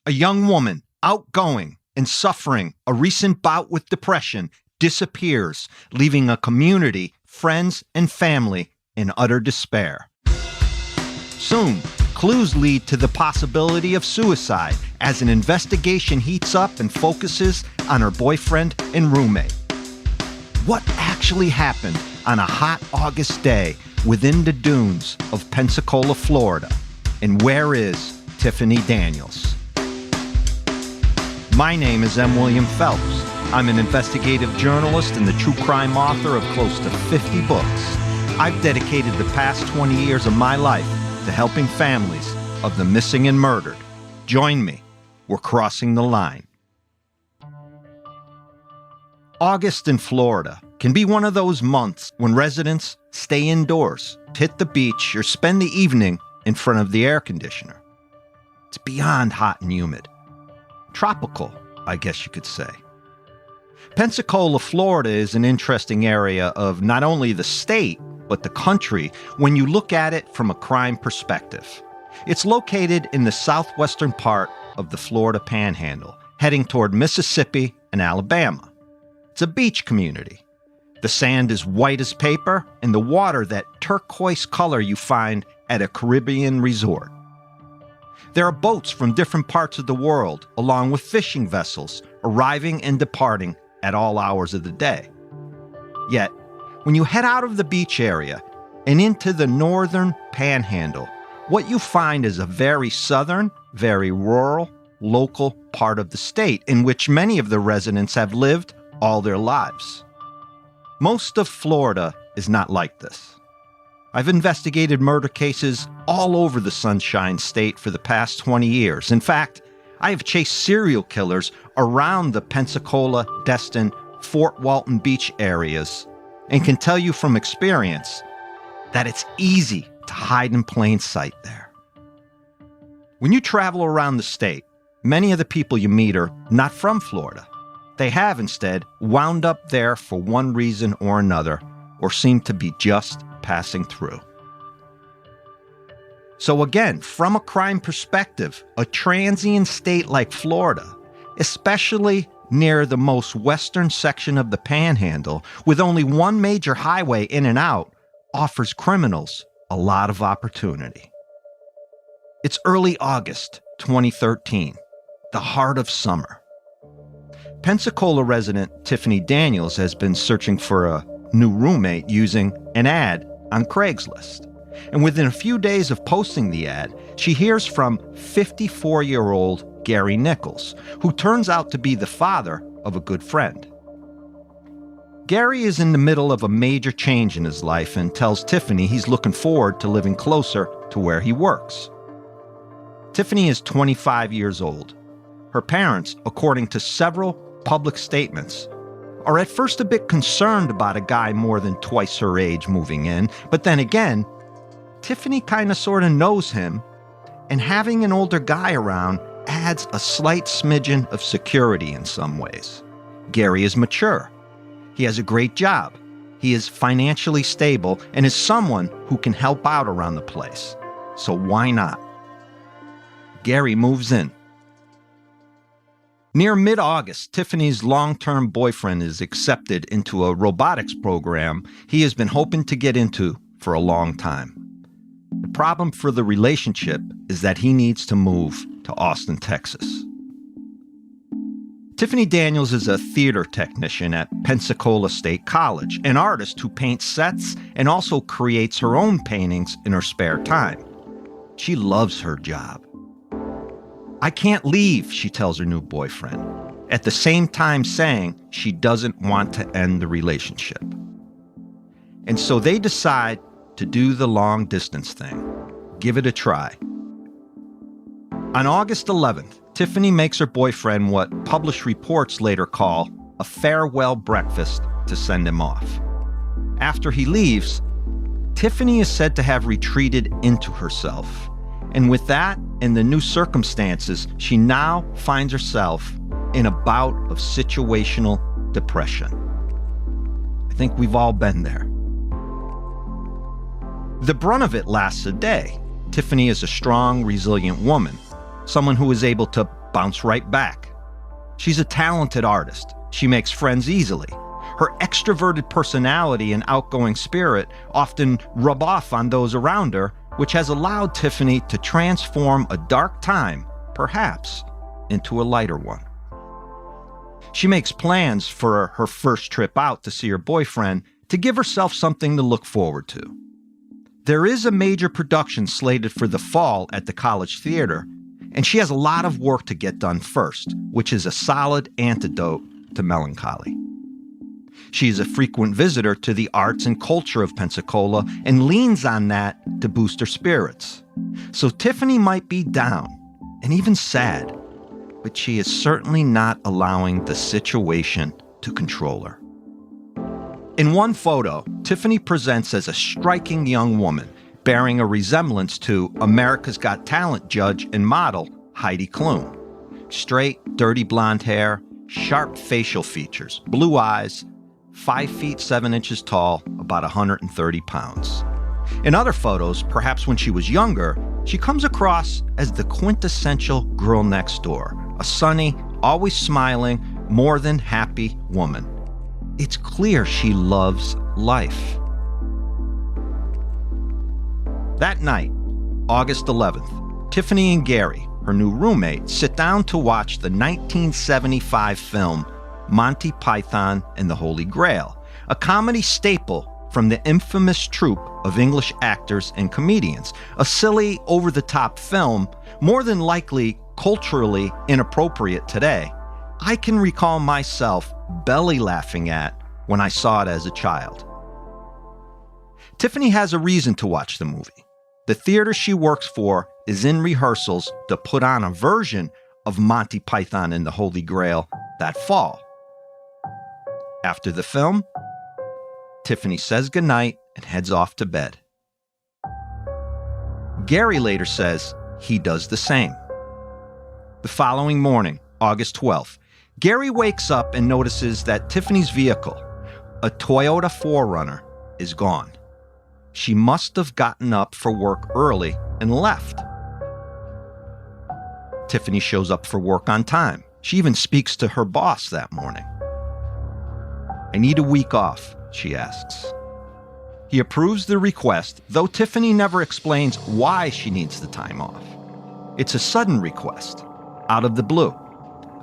A young woman, outgoing and suffering a recent bout with depression, disappears, leaving a community, friends, and family in utter despair. Soon, clues lead to the possibility of suicide as an investigation heats up and focuses on her boyfriend and roommate. What actually happened on a hot August day within the dunes of Pensacola, Florida? And where is Tiffany Daniels? My name is M. William Phelps. I'm an investigative journalist and the true crime author of close to 50 books. I've dedicated the past 20 years of my life to helping families of the missing and murdered. Join me. We're crossing the line. August in Florida can be one of those months when residents stay indoors, hit the beach, or spend the evening in front of the air conditioner. It's beyond hot and humid. Tropical, I guess you could say. Pensacola, Florida is an interesting area of not only the state, but the country when you look at it from a crime perspective. It's located in the southwestern part of the Florida Panhandle, heading toward Mississippi and Alabama. It's a beach community. The sand is white as paper, and the water that turquoise color you find at a Caribbean resort. There are boats from different parts of the world, along with fishing vessels, arriving and departing at all hours of the day. Yet, when you head out of the beach area and into the northern Panhandle, what you find is a very southern, very rural, local part of the state in which many of the residents have lived all their lives. Most of Florida is not like this. I've investigated murder cases all over the Sunshine State for the past 20 years. In fact, I have chased serial killers around the Pensacola, Destin, Fort Walton Beach areas and can tell you from experience that it's easy to hide in plain sight there. When you travel around the state, many of the people you meet are not from Florida. They have instead wound up there for one reason or another, or seem to be just passing through. So again, from a crime perspective, a transient state like Florida, especially near the most western section of the Panhandle, with only one major highway in and out, offers criminals a lot of opportunity. It's early August 2013, the heart of summer. Pensacola resident Tiffany Daniels has been searching for a new roommate using an ad on Craigslist. And within a few days of posting the ad, she hears from 54-year-old Gary Nichols, who turns out to be the father of a good friend. Gary is in the middle of a major change in his life and tells Tiffany he's looking forward to living closer to where he works. Tiffany is 25 years old. Her parents, according to several public statements, are at first a bit concerned about a guy more than twice her age moving in, but then again, Tiffany kind of sort of knows him, and having an older guy around adds a slight smidgen of security in some ways. Gary is mature. He has a great job. He is financially stable and is someone who can help out around the place. So why not? Gary moves in. Near mid-August, Tiffany's long-term boyfriend is accepted into a robotics program he has been hoping to get into for a long time. The problem for the relationship is that he needs to move to Austin, Texas. Tiffany Daniels is a theater technician at Pensacola State College, an artist who paints sets and also creates her own paintings in her spare time. She loves her job. I can't leave, she tells her new boyfriend, at the same time saying she doesn't want to end the relationship. And so they decide to do the long-distance thing. Give it a try. On August 11th, Tiffany makes her boyfriend what published reports later call a farewell breakfast to send him off. After he leaves, Tiffany is said to have retreated into herself. And with that and the new circumstances, she now finds herself in a bout of situational depression. I think we've all been there. The brunt of it lasts a day. Tiffany is a strong, resilient woman. someone who is able to bounce right back. She's a talented artist. She makes friends easily. Her extroverted personality and outgoing spirit often rub off on those around her, which has allowed Tiffany to transform a dark time, perhaps, into a lighter one. She makes plans for her first trip out to see her boyfriend to give herself something to look forward to. There is a major production slated for the fall at the College Theater, and she has a lot of work to get done first, which is a solid antidote to melancholy. She is a frequent visitor to the arts and culture of Pensacola and leans on that to boost her spirits. So Tiffany might be down and even sad, but she is certainly not allowing the situation to control her. In one photo, Tiffany presents as a striking young woman, bearing a resemblance to America's Got Talent judge and model Heidi Klum. Straight, dirty blonde hair, sharp facial features, blue eyes, 5 feet 7 inches tall, about 130 pounds. In other photos, perhaps when she was younger, she comes across as the quintessential girl next door, a sunny, always smiling, more than happy woman. It's clear she loves life. That night, August 11th, Tiffany and Gary, her new roommate, sit down to watch the 1975 film Monty Python and the Holy Grail, a comedy staple from the infamous troupe of English actors and comedians. A silly, over-the-top film, more than likely culturally inappropriate today, I can recall myself belly laughing at when I saw it as a child. Tiffany has a reason to watch the movie. The theater she works for is in rehearsals to put on a version of Monty Python and the Holy Grail that fall. After the film, Tiffany says goodnight and heads off to bed. Gary later says he does the same. The following morning, August 12th, Gary wakes up and notices that Tiffany's vehicle, a Toyota 4Runner, is gone. She must have gotten up for work early and left. Tiffany shows up for work on time. She even speaks to her boss that morning. "I need a week off," she asks. He approves the request, though Tiffany never explains why she needs the time off. It's a sudden request, out of the blue.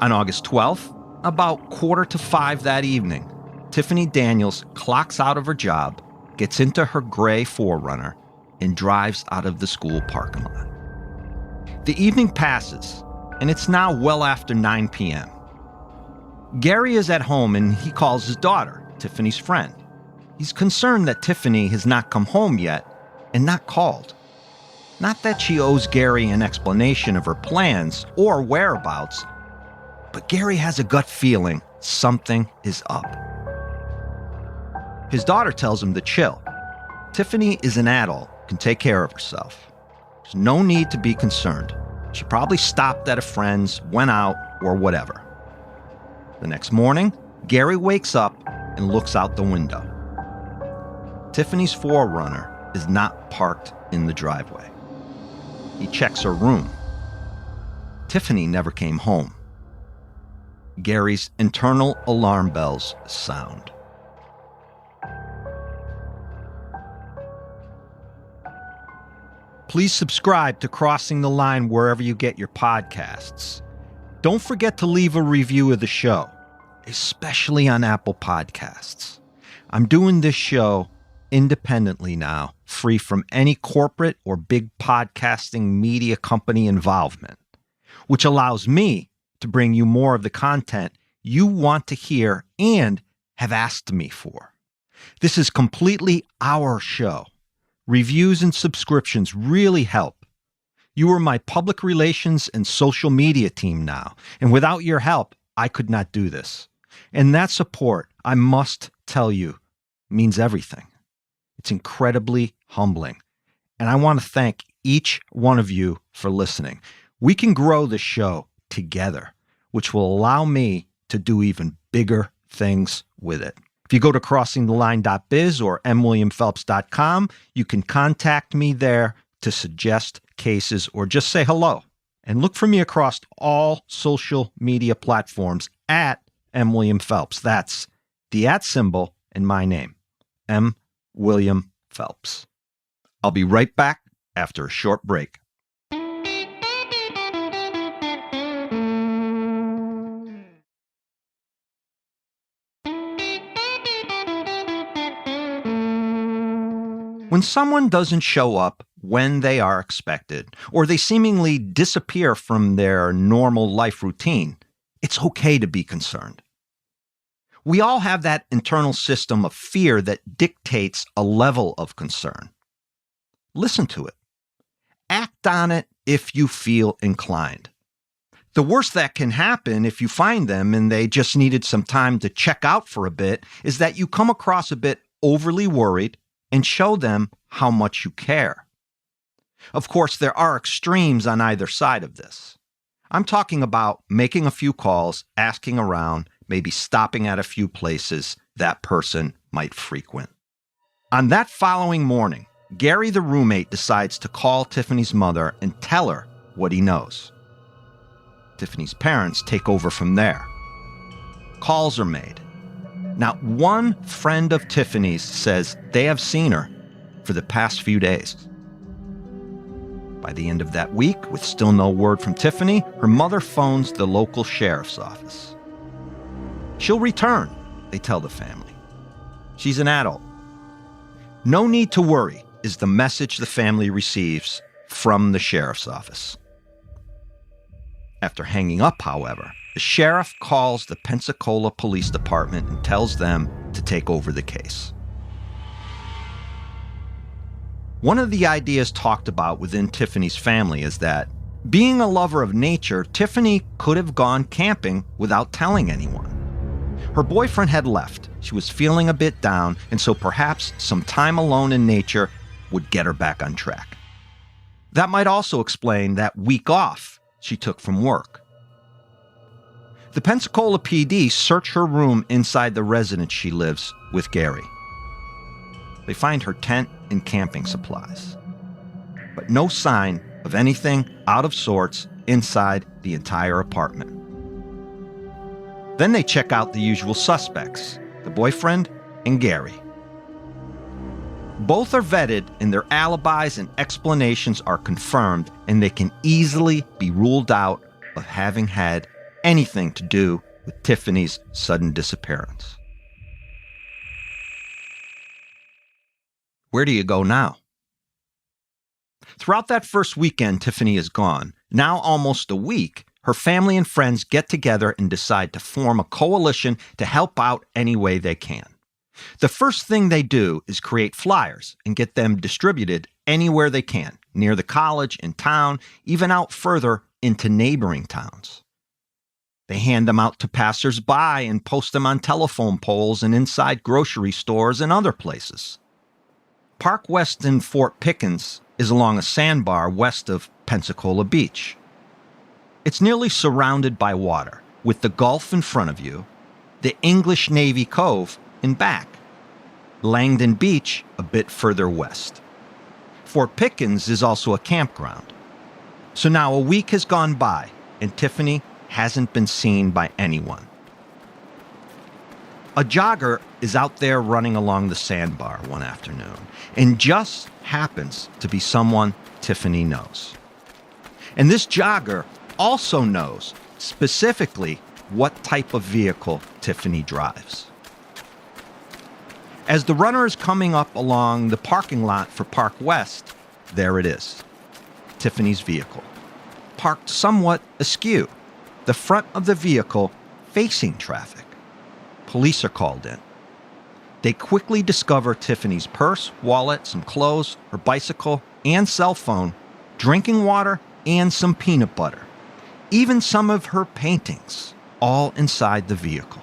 On August 12th, about 4:45 that evening, Tiffany Daniels clocks out of her job, gets into her gray 4Runner, and drives out of the school parking lot. The evening passes, and it's now well after 9 p.m. Gary is at home and he calls his daughter, Tiffany's friend. He's concerned that Tiffany has not come home yet and not called. Not that she owes Gary an explanation of her plans or whereabouts, but Gary has a gut feeling something is up. His daughter tells him to chill. Tiffany is an adult, can take care of herself. There's no need to be concerned. She probably stopped at a friend's, went out, or whatever. The next morning, Gary wakes up and looks out the window. Tiffany's 4Runner is not parked in the driveway. He checks her room. Tiffany never came home. Gary's internal alarm bells sound. Please subscribe to Crossing the Line wherever you get your podcasts. Don't forget to leave a review of the show, especially on Apple Podcasts. I'm doing this show independently now, free from any corporate or big podcasting media company involvement, which allows me to bring you more of the content you want to hear and have asked me for. This is completely our show. Reviews and subscriptions really help. You are my public relations and social media team now, and without your help, I could not do this. And that support, I must tell you, means everything. It's incredibly humbling. And I want to thank each one of you for listening. We can grow the show together, which will allow me to do even bigger things with it. If you go to crossingtheline.biz or mwilliamphelps.com, you can contact me there to suggest cases or just say hello. And look for me across all social media platforms at M. William Phelps. That's the @ symbol and my name, M. William Phelps. I'll be right back after a short break. When someone doesn't show up when they are expected, or they seemingly disappear from their normal life routine, it's okay to be concerned. We all have that internal system of fear that dictates a level of concern. Listen to it. Act on it if you feel inclined. The worst that can happen if you find them and they just needed some time to check out for a bit is that you come across a bit overly worried and show them how much you care. Of course, there are extremes on either side of this. I'm talking about making a few calls, asking around, maybe stopping at a few places that person might frequent. On that following morning, Gary, the roommate, decides to call Tiffany's mother and tell her what he knows. Tiffany's parents take over from there. Calls are made. Now, one friend of Tiffany's says they have seen her for the past few days. By the end of that week, with still no word from Tiffany, her mother phones the local sheriff's office. She'll return, they tell the family. She's an adult. No need to worry is the message the family receives from the sheriff's office. After hanging up, however, the sheriff calls the Pensacola Police Department and tells them to take over the case. One of the ideas talked about within Tiffany's family is that, being a lover of nature, Tiffany could have gone camping without telling anyone. Her boyfriend had left, she was feeling a bit down, and so perhaps some time alone in nature would get her back on track. That might also explain that week off she took from work. The Pensacola PD search her room inside the residence she lives with Gary. They find her tent and camping supplies, but no sign of anything out of sorts inside the entire apartment. Then they check out the usual suspects, the boyfriend and Gary. Both are vetted and their alibis and explanations are confirmed, and they can easily be ruled out of having had anything to do with Tiffany's sudden disappearance. Where do you go now? Throughout that first weekend Tiffany is gone, now almost a week, her family and friends get together and decide to form a coalition to help out any way they can. The first thing they do is create flyers and get them distributed anywhere they can, near the college, in town, even out further into neighboring towns. They hand them out to passers-by and post them on telephone poles and inside grocery stores and other places. Park West in Fort Pickens is along a sandbar west of Pensacola Beach. It's nearly surrounded by water, with the Gulf in front of you, the English Navy Cove in back, Langdon Beach a bit further west. Fort Pickens is also a campground. So now a week has gone by, and Tiffany hasn't been seen by anyone. A jogger is out there running along the sandbar one afternoon, and just happens to be someone Tiffany knows. And this jogger also knows specifically what type of vehicle Tiffany drives. As the runner is coming up along the parking lot for Park West, there it is, Tiffany's vehicle, parked somewhat askew, the front of the vehicle facing traffic. Police are called in. They quickly discover Tiffany's purse, wallet, some clothes, her bicycle, and cell phone, drinking water, and some peanut butter. Even some of her paintings, all inside the vehicle.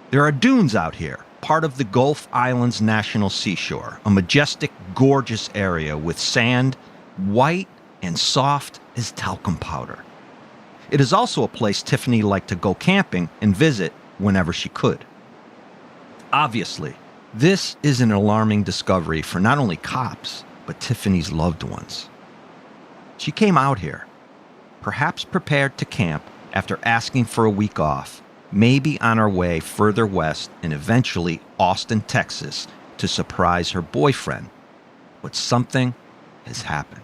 There are dunes out here, part of the Gulf Islands National Seashore, a majestic, gorgeous area with sand, white and soft as talcum powder. It is also a place Tiffany liked to go camping and visit whenever she could. Obviously, this is an alarming discovery for not only cops, but Tiffany's loved ones. She came out here. perhaps prepared to camp after asking for a week off, maybe on her way further west and eventually Austin, Texas, to surprise her boyfriend. But something has happened.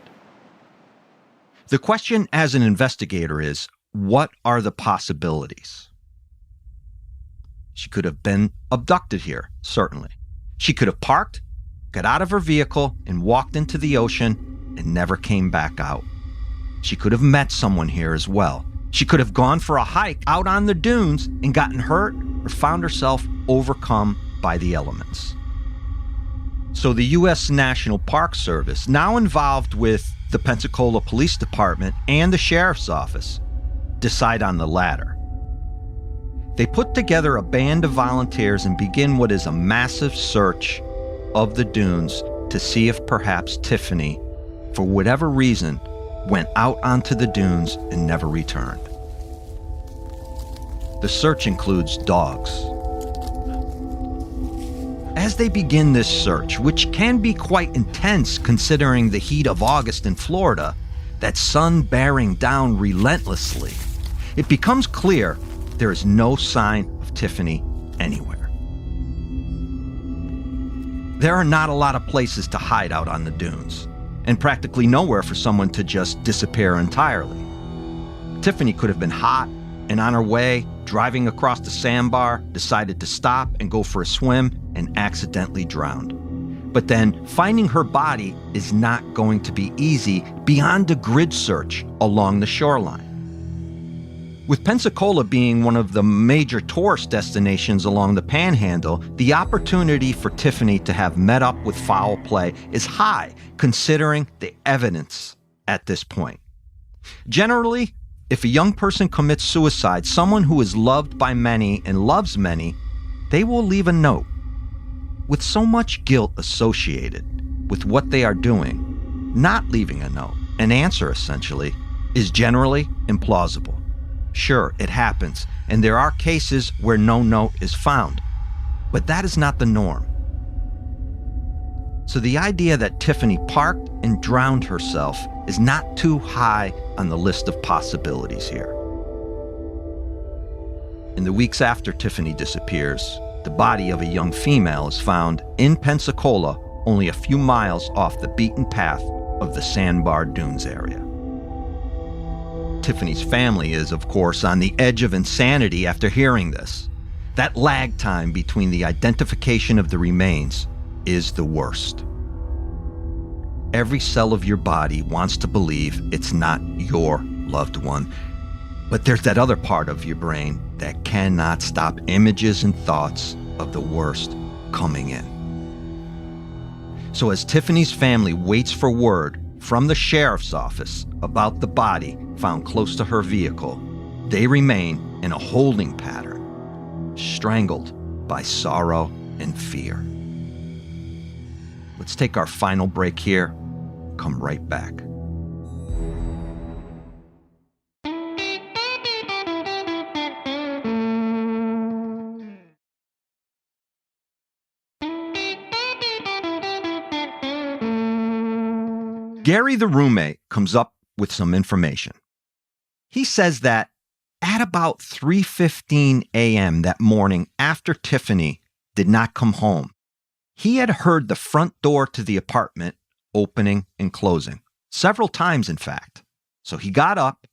The question as an investigator is, what are the possibilities? She could have been abducted here, certainly. She could have parked, got out of her vehicle, and walked into the ocean and never came back out. She could have met someone here as well. She could have gone for a hike out on the dunes and gotten hurt or found herself overcome by the elements. So the U.S. National Park Service, now involved with the Pensacola Police Department and the Sheriff's Office, decide on the latter. They put together a band of volunteers and begin what is a massive search of the dunes to see if perhaps Tiffany, for whatever reason, went out onto the dunes and never returned. The search includes dogs. As they begin this search, which can be quite intense considering the heat of August in Florida, that sun bearing down relentlessly, it becomes clear there is no sign of Tiffany anywhere. There are not a lot of places to hide out on the dunes, and practically nowhere for someone to just disappear entirely. Tiffany could have been hot and on her way, driving across the sandbar, decided to stop and go for a swim and accidentally drowned. But then finding her body is not going to be easy beyond a grid search along the shoreline. With Pensacola being one of the major tourist destinations along the Panhandle, the opportunity for Tiffany to have met up with foul play is high, considering the evidence at this point. Generally, if a young person commits suicide, someone who is loved by many and loves many, they will leave a note. With so much guilt associated with what they are doing, not leaving a note, an answer essentially, is generally implausible. Sure, it happens, and there are cases where no note is found, but that is not the norm. So the idea that Tiffany parked and drowned herself is not too high on the list of possibilities here. In the weeks after Tiffany disappears, the body of a young female is found in Pensacola, only a few miles off the beaten path of the Sandbar Dunes area. Tiffany's family is, of course, on the edge of insanity after hearing this. That lag time between the identification of the remains is the worst. Every cell of your body wants to believe it's not your loved one, but there's that other part of your brain that cannot stop images and thoughts of the worst coming in. So as Tiffany's family waits for word from the sheriff's office about the body found close to her vehicle, they remain in a holding pattern, strangled by sorrow and fear. Let's take our final break here. Come right back. Gary, the roommate, comes up with some information. He says that at about 3:15 a.m. that morning after Tiffany did not come home, he had heard the front door to the apartment opening and closing, several times in fact. So he got up,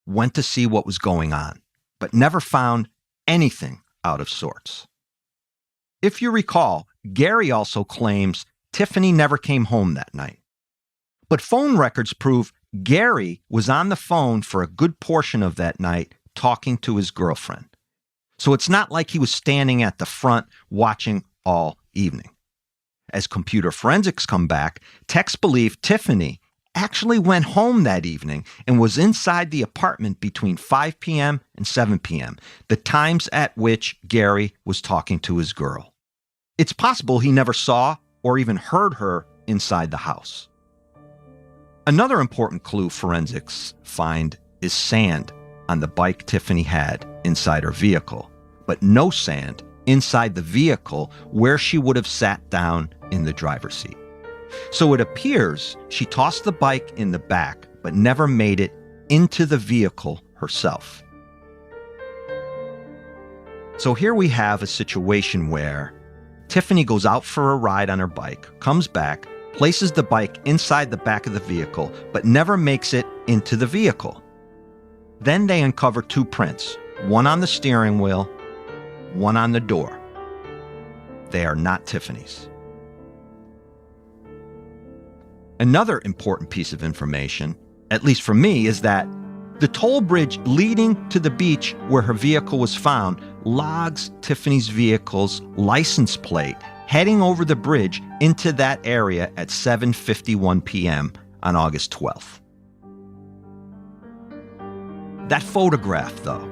went to see what was going on, but never found anything out of sorts. If you recall, Gary also claims Tiffany never came home that night. But phone records prove Gary was on the phone for a good portion of that night talking to his girlfriend. So it's not like he was standing at the front watching all evening. As computer forensics come back, techs believe Tiffany actually went home that evening and was inside the apartment between 5 p.m. and 7 p.m., the times at which Gary was talking to his girl. It's possible he never saw or even heard her inside the house. Another important clue forensics find is sand on the bike Tiffany had inside her vehicle, but no sand inside the vehicle where she would have sat down in the driver's seat. So it appears she tossed the bike in the back, but never made it into the vehicle herself. So here we have a situation where Tiffany goes out for a ride on her bike, comes back, places the bike inside the back of the vehicle, but never makes it into the vehicle. Then they uncover two prints, one on the steering wheel, one on the door. They are not Tiffany's. Another important piece of information, at least for me, is that the toll bridge leading to the beach where her vehicle was found logs Tiffany's vehicle's license plate heading over the bridge into that area at 7:51 p.m. on August 12th. That photograph, though,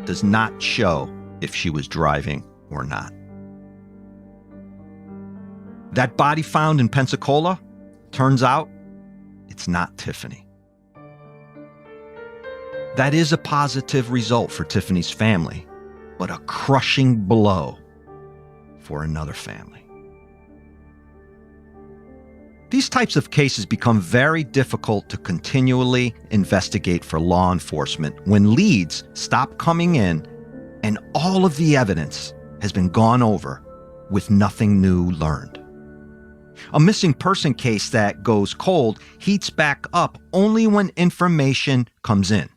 does not show if she was driving or not. That body found in Pensacola, turns out, it's not Tiffany. That is a positive result for Tiffany's family, but a crushing blow for another family. These types of cases become very difficult to continually investigate for law enforcement when leads stop coming in and all of the evidence has been gone over with nothing new learned. A missing person case that goes cold heats back up only when information comes in.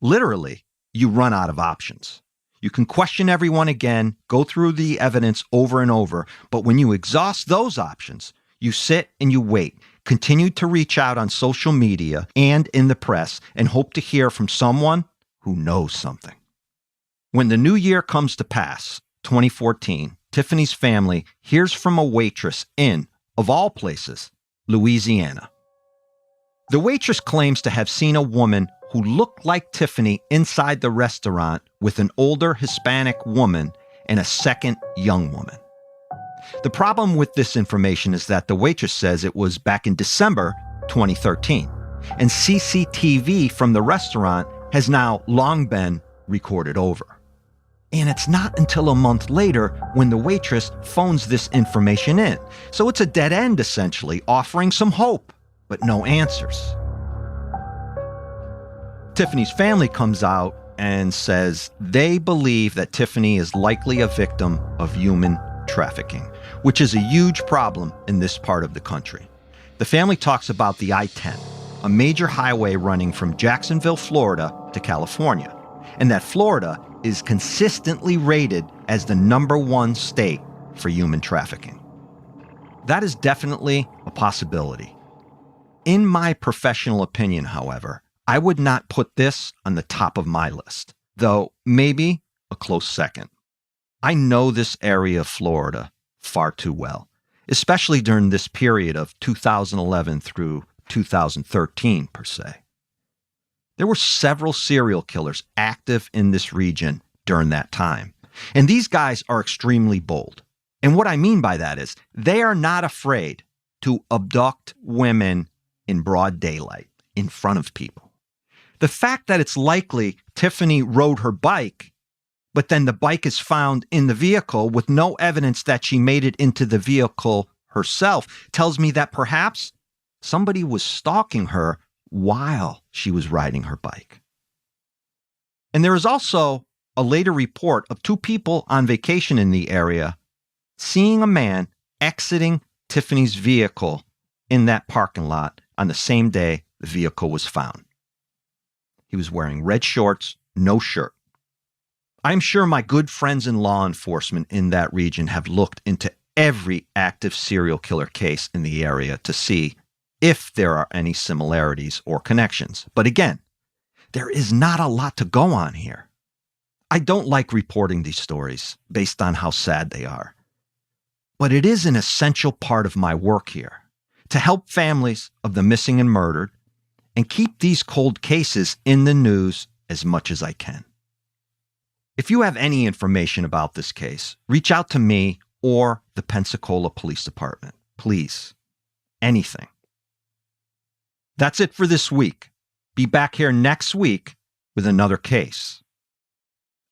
Literally, you run out of options. You can question everyone again, go through the evidence over and over, but when you exhaust those options, you sit and you wait, continue to reach out on social media and in the press, and hope to hear from someone who knows something. When the new year comes to pass, 2014, Tiffany's family hears from a waitress in, of all places, Louisiana. The waitress claims to have seen a woman who looked like Tiffany inside the restaurant with an older Hispanic woman and a second young woman. The problem with this information is that the waitress says it was back in December 2013, and CCTV from the restaurant has now long been recorded over. And it's not until a month later when the waitress phones this information in. So it's a dead end, essentially, offering some hope, but no answers. Tiffany's family comes out and says they believe that Tiffany is likely a victim of human trafficking, which is a huge problem in this part of the country. The family talks about the I-10, a major highway running from Jacksonville, Florida to California, and that Florida is consistently rated as the #1 state for human trafficking. That is definitely a possibility. In my professional opinion, however, I would not put this on the top of my list, though maybe a close second. I know this area of Florida far too well, especially during this period of 2011 through 2013 per se. There were several serial killers active in this region during that time, and these guys are extremely bold. And what I mean by that is they are not afraid to abduct women in broad daylight in front of people. The fact that it's likely Tiffany rode her bike, but then the bike is found in the vehicle with no evidence that she made it into the vehicle herself tells me that perhaps somebody was stalking her while she was riding her bike. And there is also a later report of two people on vacation in the area seeing a man exiting Tiffany's vehicle in that parking lot on the same day the vehicle was found. He was wearing red shorts, no shirt. I'm sure my good friends in law enforcement in that region have looked into every active serial killer case in the area to see if there are any similarities or connections. But again, there is not a lot to go on here. I don't like reporting these stories based on how sad they are. But it is an essential part of my work here to help families of the missing and murdered and keep these cold cases in the news as much as I can. If you have any information about this case, reach out to me or the Pensacola Police Department. Please. Anything. That's it for this week. Be back here next week with another case.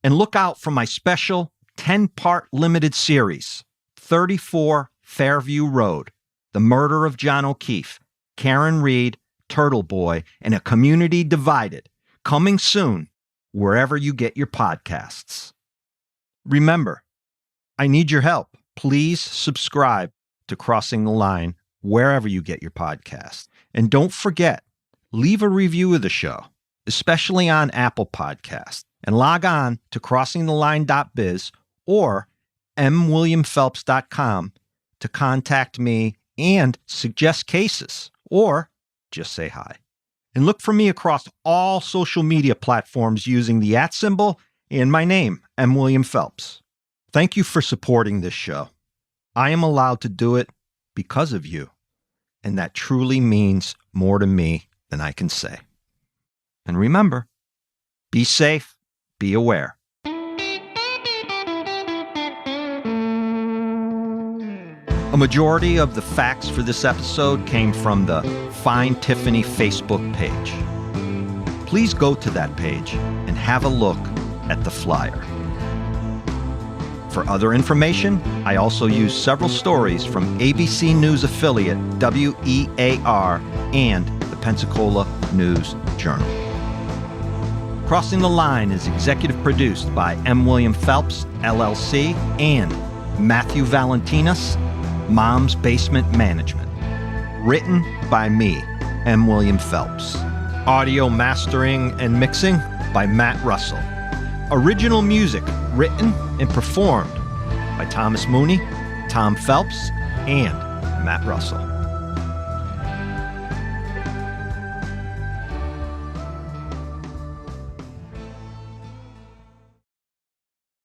And look out for my special 10-part limited series, 34 Fairview Road, The Murder of John O'Keefe, Karen Reed, turtle boy in a community divided. Coming soon, wherever you get your podcasts. Remember, I need your help. Please subscribe to Crossing the Line wherever you get your podcasts. And don't forget, leave a review of the show, especially on Apple Podcasts. And log on to crossingtheline.biz or mwilliamphelps.com to contact me and suggest cases, or just say hi. And look for me across all social media platforms using the @ symbol and my name, M. William Phelps. Thank you for supporting this show. I am allowed to do it because of you, and that truly means more to me than I can say. And remember, be safe, be aware. A majority of the facts for this episode came from the Find Tiffany Facebook page. Please go to that page and have a look at the flyer. For other information, I also use several stories from ABC News affiliate WEAR and the Pensacola News Journal. Crossing the Line is executive produced by M. William Phelps, LLC, and Matthew Valentinas, Mom's Basement Management. Written by me, M. William Phelps. Audio mastering and mixing by Matt Russell. Original music written and performed by Thomas Mooney, Tom Phelps, and Matt Russell.